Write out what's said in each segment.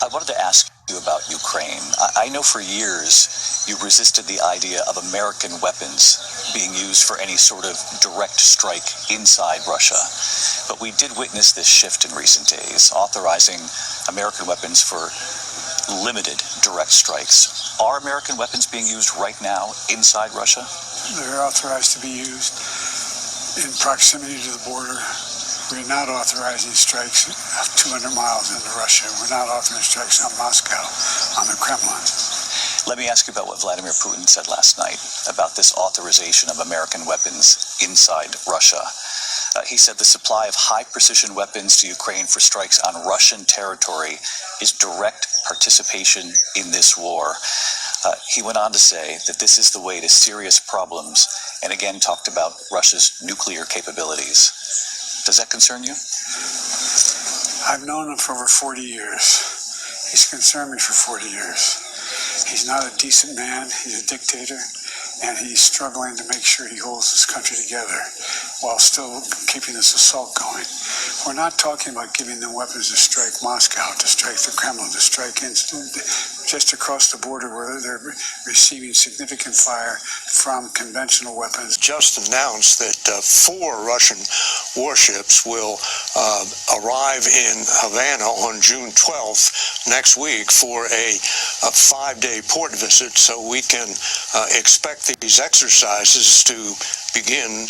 I wanted to ask you about Ukraine. I know for years you resisted the idea of American weapons being used for any sort of direct strike inside Russia. But we did witness this shift in recent days, authorizing American weapons for limited direct strikes. Are American weapons being used right now inside Russia? They're authorized to be used in proximity to the border. We're not authorizing strikes 200 miles into Russia. We're not authorizing strikes on Moscow, on the Kremlin. Let me ask you about what Vladimir Putin said last night about this authorization of American weapons inside Russia. He said the supply of high-precision weapons to Ukraine for strikes on Russian territory is direct participation in this war. He went on to say that this is the way to serious problems, and again talked about Russia's nuclear capabilities. Does that concern you? I've known him for over 40 years. He's concerned me for 40 years. He's not a decent man. He's a dictator, and he's struggling to make sure he holds this country together while still keeping this assault going. We're not talking about giving them weapons to strike Moscow, to strike the Kremlin, to strike just across the border where they're receiving significant fire from conventional weapons. Just announced that 4 Russian warships will arrive in Havana on June 12th next week for a 5-day port visit, so we can expect these exercises to begin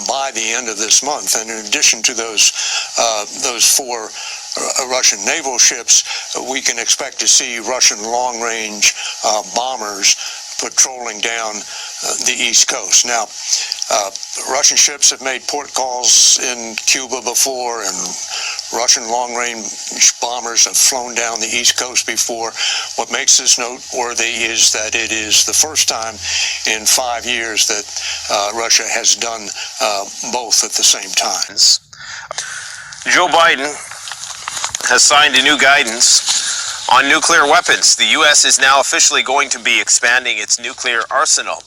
by the end of this month. And in addition to those 4 Russian naval ships, we can expect to see Russian long-range bombers patrolling down the East Coast. Now, Russian ships have made port calls in Cuba before, and Russian long-range bombers have flown down the East Coast before. What makes this noteworthy is that it is the first time in 5 years that Russia has done both at the same time. Joe Biden has signed a new guidance on nuclear weapons. The U.S. is now officially going to be expanding its nuclear arsenal.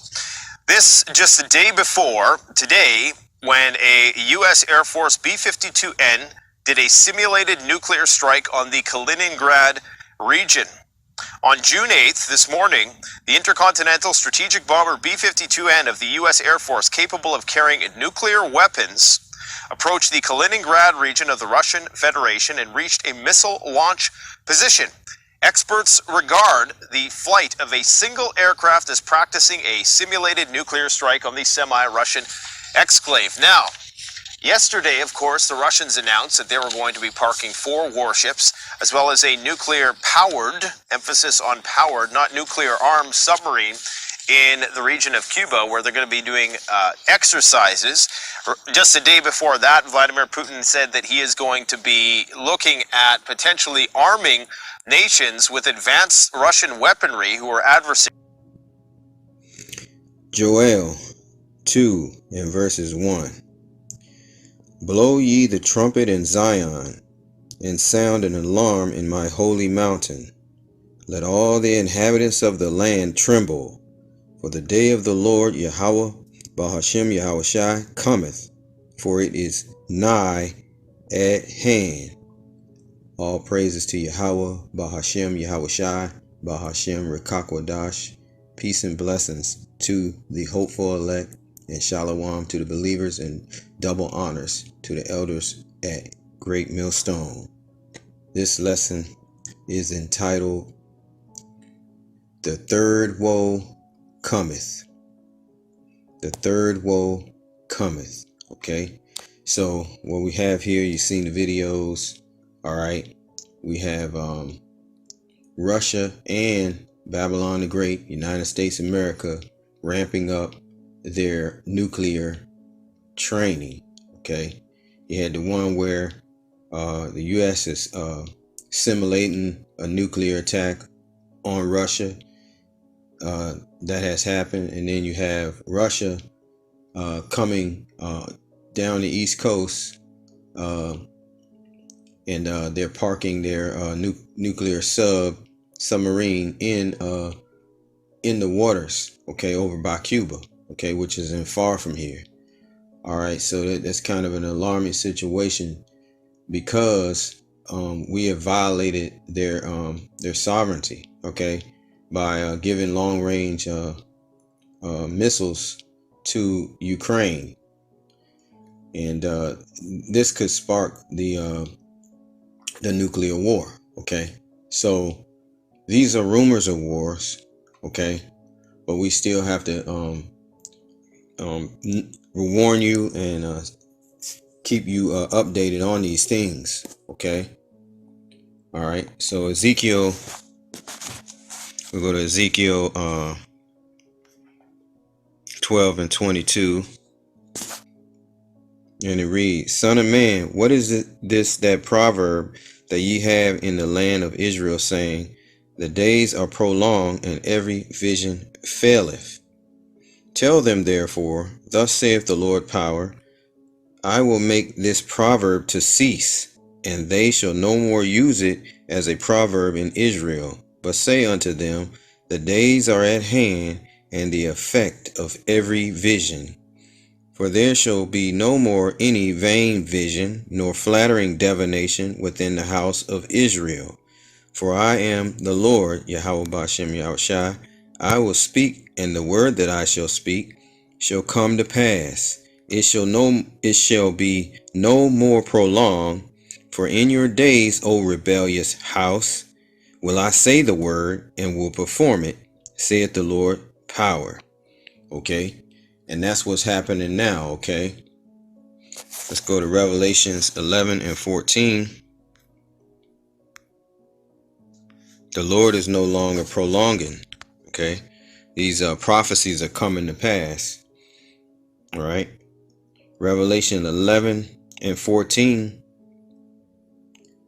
This just the day before today, when a U.S. Air Force B-52N did a simulated nuclear strike on the Kaliningrad region. On June 8th, this morning, the intercontinental strategic bomber B-52N of the U.S. Air Force, capable of carrying nuclear weapons, approached the Kaliningrad region of the Russian Federation and reached a missile launch position. Experts regard the flight of a single aircraft as practicing a simulated nuclear strike on the semi-Russian exclave. Now, yesterday, of course, the Russians announced that they were going to be parking 4 warships, as well as a nuclear-powered, emphasis on powered, not nuclear-armed submarine in the region of Cuba, where they're going to be doing exercises. Just a day before that, Vladimir Putin said that he is going to be looking at potentially arming nations with advanced Russian weaponry who are adversaries. Joel 2 and verses 1. Blow ye the trumpet in Zion, and sound an alarm in my holy mountain. Let all the inhabitants of the land tremble, for the day of the Lord Yahweh Bahashem Yahushai cometh, for it is nigh at hand. All praises to Yahweh Bahashem Yahushai Bahashem Rekakwadash. Peace and blessings to the hopeful elect, and shalom to the believers, and double honors to the elders at Great Millstone. This lesson is entitled The Third Woe Cometh. The third woe cometh. Okay, so what we have here, you've seen the videos. All right, we have Russia and Babylon the Great, United States of America, ramping up their nuclear training. Okay, you had the one where the U.S. is simulating a nuclear attack on Russia. That has happened, and then you have Russia coming down the East Coast, and they're parking their nuclear submarine in the waters, okay, over by Cuba, okay, which isn't far from here. All right, so that's kind of an alarming situation, because we have violated their sovereignty, okay, by giving long range missiles to Ukraine, and this could spark the nuclear war. Okay, so these are rumors of wars. Okay, but we still have to warn you and keep you updated on these things. Okay. All right. So Ezekiel, we'll go to Ezekiel 12 and 22. And it reads, Son of man, what is that proverb that ye have in the land of Israel, saying, the days are prolonged, and every vision faileth? Tell them therefore, thus saith the Lord power, I will make this proverb to cease, and they shall no more use it as a proverb in Israel, but say unto them, the days are at hand, and the effect of every vision. For there shall be no more any vain vision, nor flattering divination within the house of Israel. For I am the Lord, Yahweh Bashem Yahushai. I will speak, and the word that I shall speak shall come to pass. It shall be no more prolonged. For in your days, O rebellious house, will I say the word, and will perform it, saith the Lord power. Okay? And that's what's happening now, okay? Let's go to Revelations 11 and 14. The Lord is no longer prolonging, okay? These prophecies are coming to pass, all right? Revelation 11 and 14.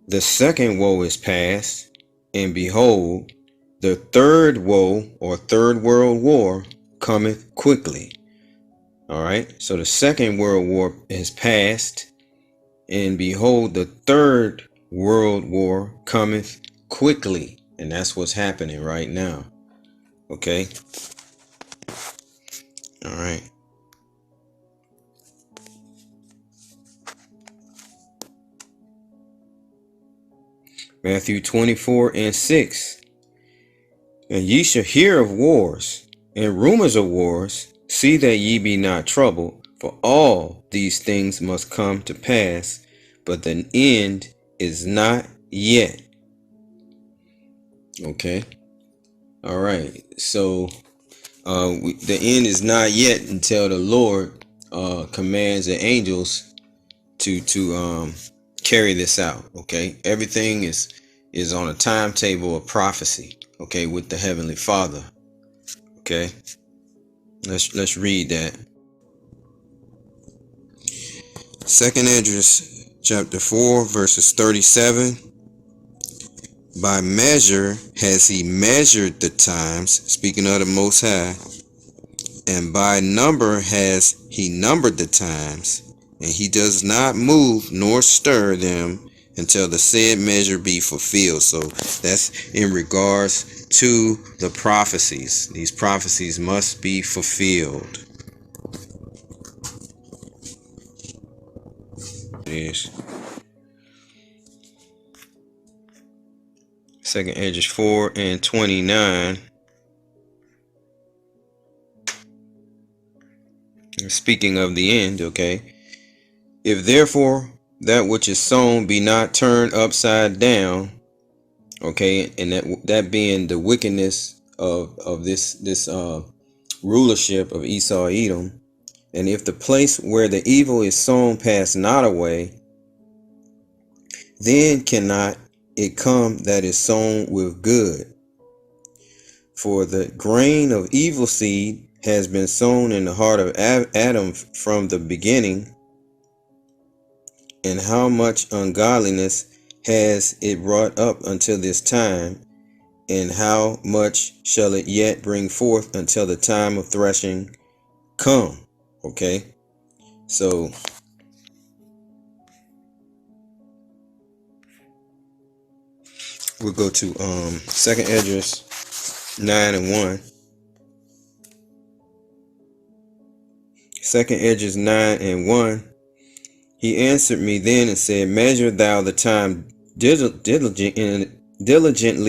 The second woe is past, and behold, the third woe, or third world war, cometh quickly. All right, so the second world war is past, and behold, the third world war cometh quickly. And that's what's happening right now. Okay. All right. Matthew 24 and 6. And ye shall hear of wars and rumors of wars. See that ye be not troubled, for all these things must come to pass, but the end is not yet. Okay. All right. So the end is not yet until the Lord commands the angels to carry this out. Okay. Everything is on a timetable of prophecy. Okay, with the Heavenly Father. Okay. Let's read that. 2nd Esdras chapter 4 verses 37. By measure has he measured the times, speaking of the Most High, and by number has he numbered the times, and he does not move nor stir them until the said measure be fulfilled. So that's in regards to the prophecies. These prophecies must be fulfilled. It is 2nd Esdras 4 and 29. Speaking of the end, okay. If therefore that which is sown be not turned upside down, okay, and that being the wickedness of this rulership of Esau Edom, and if the place where the evil is sown pass not away, then cannot it come that is sown with good. For the grain of evil seed has been sown in the heart of Adam from the beginning, and how much ungodliness has it brought up until this time, and how much shall it yet bring forth until the time of threshing come? Okay, so we'll go to 2nd Esdras 9 and 1. 2nd Esdras 9 and 1. He answered me then and said, measure thou the time diligently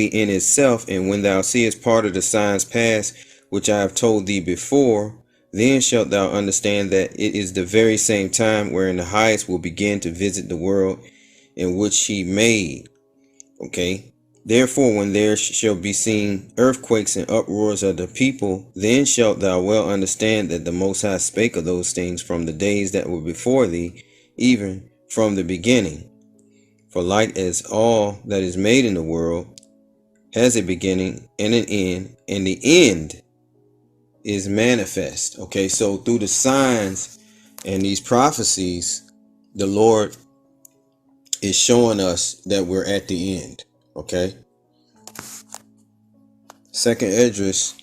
in itself, and when thou seest part of the signs past, which I have told thee before, then shalt thou understand that it is the very same time wherein the highest will begin to visit the world in which he made. Okay. Therefore, when there shall be seen earthquakes and uproars of the people, then shalt thou well understand that the Most High spake of those things from the days that were before thee, even from the beginning. For like as all that is made in the world has a beginning and an end, and the end is manifest. Okay, so through the signs and these prophecies, the Lord is showing us that we're at the end. Okay. Second Esdras,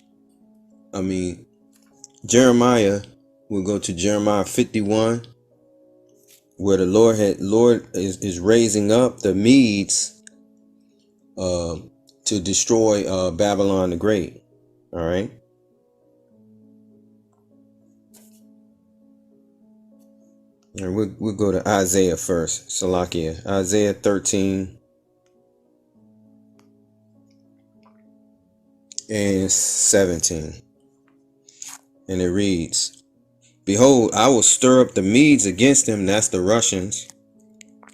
Jeremiah, we'll go to Jeremiah 51, where the Lord is raising up the Medes to destroy Babylon the Great. All right. And we'll go to Isaiah first. Salakia. Isaiah 13 and 17. And it reads, Behold, I will stir up the Medes against them, that's the Russians,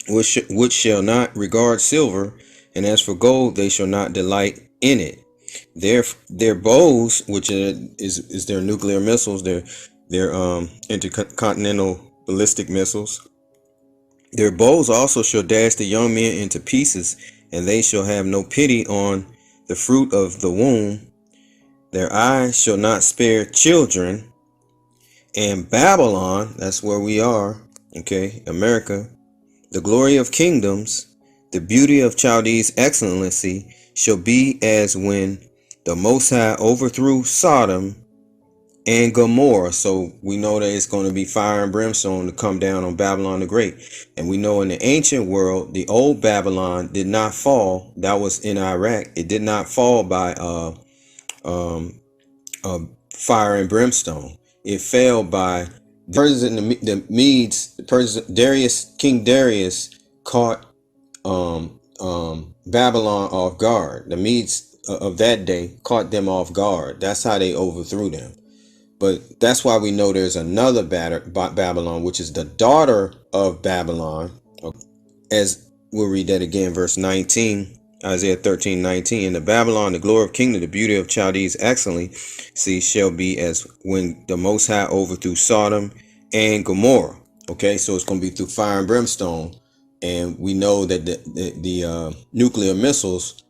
which shall not regard silver, and as for gold, they shall not delight in it. Their bows, which is their nuclear missiles, their intercontinental ballistic missiles, their bows also shall dash the young men into pieces, and they shall have no pity on the fruit of the womb. Their eyes shall not spare children. And Babylon, that's where we are, okay, America, the glory of kingdoms, the beauty of Chaldees' excellency, shall be as when the Most High overthrew Sodom and Gomorrah. So we know that it's going to be fire and brimstone to come down on Babylon the Great. And we know in the ancient world, the old Babylon did not fall. That was in Iraq. It did not fall by fire and brimstone. It fell by the Persians and the Medes. The Persians, King Darius caught Babylon off guard. The Medes of that day caught them off guard. That's how they overthrew them. But that's why we know there's another Babylon, which is the daughter of Babylon. As we'll read that again, verse 19, Isaiah 13:19. And the Babylon, the glory of kingdom, the beauty of Chaldees excellency, shall be as when the Most High overthrew Sodom and Gomorrah. Okay, so it's going to be through fire and brimstone. And we know that the nuclear missiles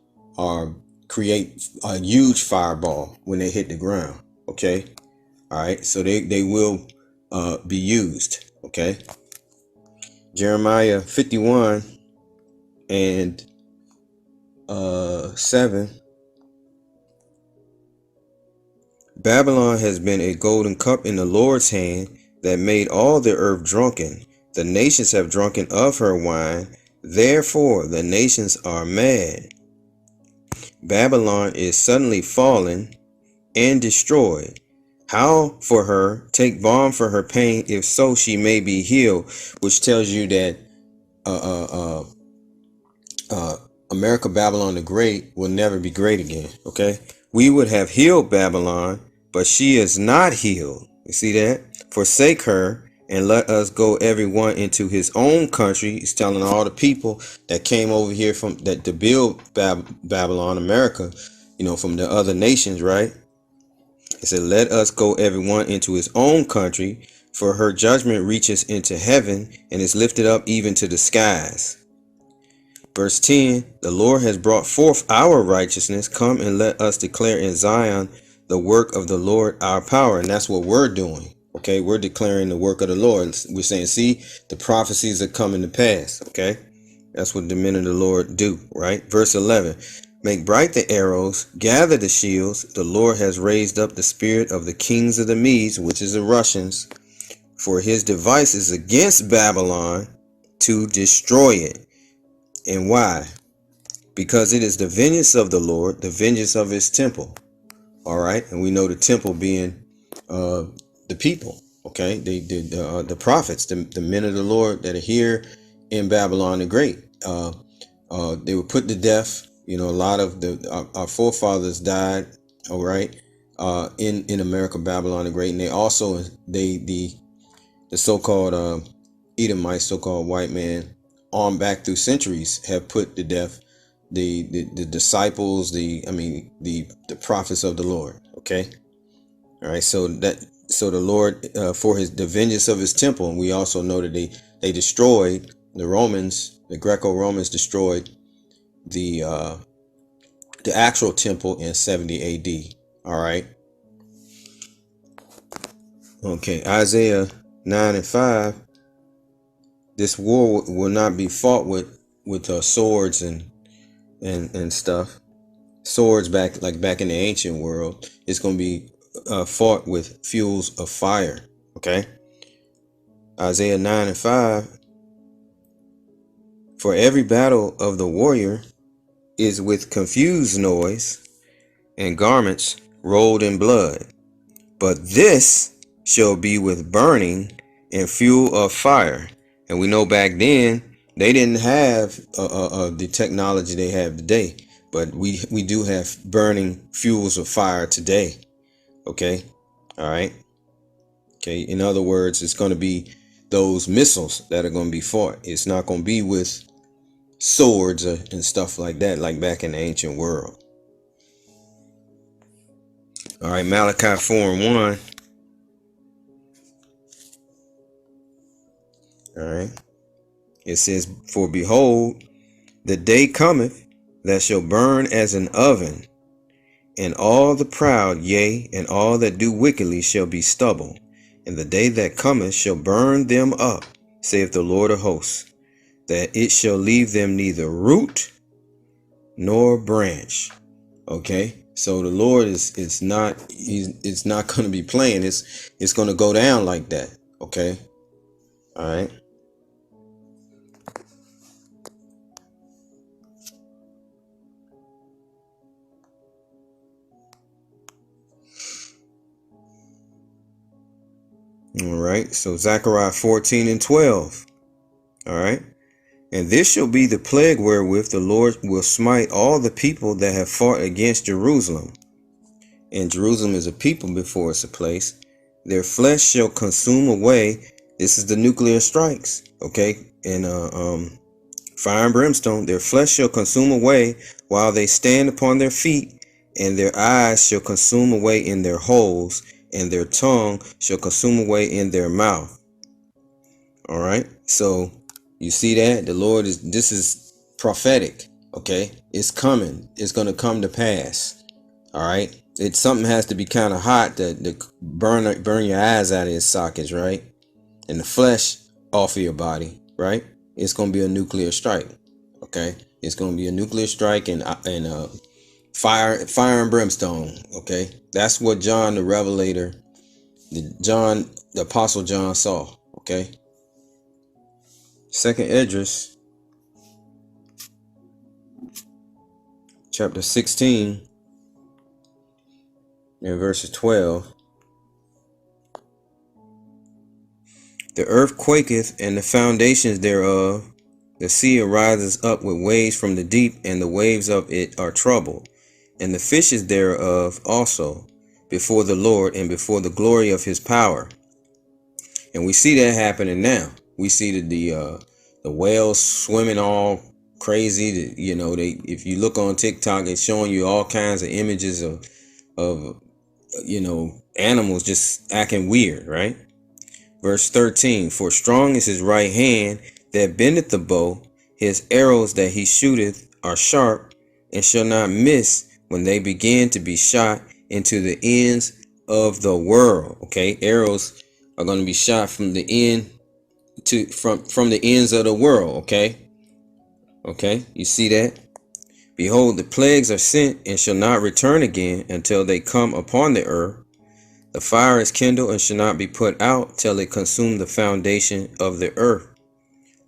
create a huge fireball when they hit the ground. Okay. All right, so they will be used. Okay. Jeremiah 51 and 7. Babylon has been a golden cup in the Lord's hand that made all the earth drunken. The nations have drunken of her wine. Therefore the nations are mad. Babylon is suddenly fallen and destroyed. How for her? Take balm for her pain, if so she may be healed. Which tells you that America, Babylon the Great, will never be great again. Okay, we would have healed Babylon, but she is not healed. You see that? Forsake her and let us go everyone into his own country. He's telling all the people that came over here to build Babylon, America, from the other nations, right? It said, let us go everyone into his own country, for her judgment reaches into heaven and is lifted up even to the skies. Verse 10, the Lord has brought forth our righteousness. Come and let us declare in Zion the work of the Lord, our power. And that's what we're doing. Okay, we're declaring the work of the Lord. We're saying, see, the prophecies are coming to pass. Okay, that's what the men of the Lord do, right? Verse 11, make bright the arrows, gather the shields. The Lord has raised up the spirit of the kings of the Medes, which is the Russians, for his device is against Babylon to destroy it. And why? Because it is the vengeance of the Lord, the vengeance of his temple. All right, and we know the temple being the people. Okay, the prophets, the men of the Lord that are here in Babylon the Great. They were put to death. A lot of our forefathers died. All right, in America, Babylon the Great, and the so-called Edomites, so-called white man, on back through centuries, have put to death the disciples, the prophets of the Lord. Okay, all right. So the Lord, for the vengeance of His temple, and we also know that they destroyed the Romans, the Greco-Romans destroyed the actual temple in 70 A.D. All right. Okay, Isaiah 9:5. This war will not be fought with swords and stuff. Swords back in the ancient world. It's going to be fought with fuels of fire. Okay. Isaiah 9:5. For every battle of the warrior is with confused noise and garments rolled in blood. But this shall be with burning and fuel of fire. And we know back then they didn't have the technology they have today, but we do have burning fuels of fire today. Okay, all right. Okay, in other words, it's going to be those missiles that are going to be fought. It's not going to be with swords and stuff like that, like back in the ancient world. All right, Malachi 4:1. All right. It says, for behold, the day cometh that shall burn as an oven, and all the proud, yea, and all that do wickedly shall be stubble. And the day that cometh shall burn them up, saith the Lord of hosts, that it shall leave them neither root nor branch. Okay, so the Lord it's not going to be playing. It's going to go down like that. Okay, all right. All right, so Zechariah 14:12. All right. And this shall be the plague wherewith the Lord will smite all the people that have fought against Jerusalem. And Jerusalem is a people before it's a place. Their flesh shall consume away. This is the nuclear strikes. Okay. And fire and brimstone. Their flesh shall consume away while they stand upon their feet, and their eyes shall consume away in their holes, and their tongue shall consume away in their mouth. All right. So you see that the Lord this is prophetic. Okay. It's coming. It's going to come to pass. All right. Something has to be kind of hot to burn your eyes out of your sockets, right? And the flesh off of your body, right? It's going to be a nuclear strike. Okay. It's going to be a nuclear strike and fire and brimstone. Okay. That's what John the Revelator, the Apostle John saw. Okay. Second Esdras, chapter 16, and verses 12. The earth quaketh, and the foundations thereof. The sea arises up with waves from the deep, and the waves of it are troubled, and the fishes thereof also, before the Lord and before the glory of His power. And we see that happening now. We see the whales swimming all crazy. If you look on TikTok, it's showing you all kinds of images of animals just acting weird, right? Verse 13, for strong is His right hand that bendeth the bow, His arrows that He shooteth are sharp, and shall not miss when they begin to be shot into the ends of the world. Okay, arrows are going to be shot from the end from the ends of the world. Okay, you see that? Behold, the plagues are sent and shall not return again until they come upon the earth. The fire is kindled and shall not be put out till it consume the foundation of the earth.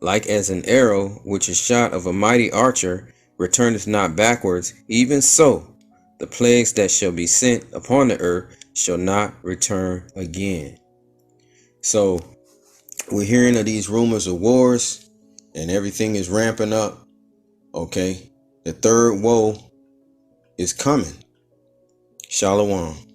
Like as an arrow which is shot of a mighty archer returneth not backwards, even so the plagues that shall be sent upon the earth shall not return again. So we're hearing of these rumors of wars, and everything is ramping up. Okay? The third woe is coming. Shalom.